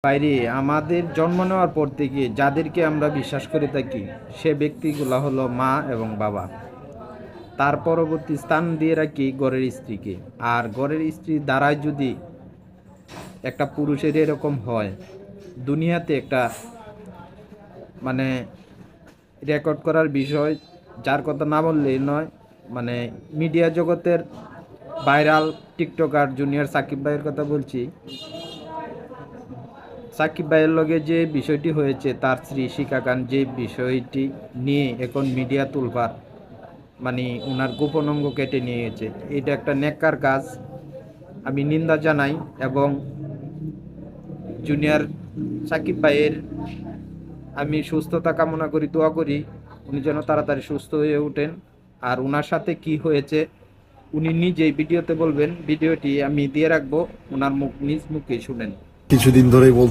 বাইরে আমাদের জন্ম নেওয়ার পর থেকে যাদেরকে আমরা বিশ্বাস করে থাকি সে ব্যক্তিগুলো হলো মা এবং বাবা। তার পরবর্তী স্থান দিয়ে রাখি ঘরের স্ত্রীকে। আর ঘরের স্ত্রী দ্বারাই যদি একটা পুরুষের এরকম হয়, দুনিয়াতে একটা মানে রেকর্ড করার বিষয়, যার কথা না বললেই নয়। মানে মিডিয়া জগতের ভাইরাল টিকটকার জুনিয়র সাকিব ভাইয়ের কথা বলছি। সাকিব ভাইয়ের লগে যে বিষয়টি হয়েছে, তার স্ত্রী শিখা খান যে বিষয়টি নিয়ে এখন মিডিয়া তুলবার, মানে ওনার গোপন অঙ্গ কেটে নিয়ে গেছে, এটা একটা নেককার কাজ। আমি নিন্দা জানাই এবং জুনিয়র সাকিব ভাইয়ের আমি সুস্থতা কামনা করি, দোয়া করি উনি যেন তাড়াতাড়ি সুস্থ হয়ে ওঠেন। আর ওনার সাথে কি হয়েছে উনি নিজেই ভিডিওতে বলবেন, ভিডিওটি আমি দিয়ে রাখবো, ওনার মুখ নিজ মুখে শুনেন। কিছুদিন ধরেই বলতে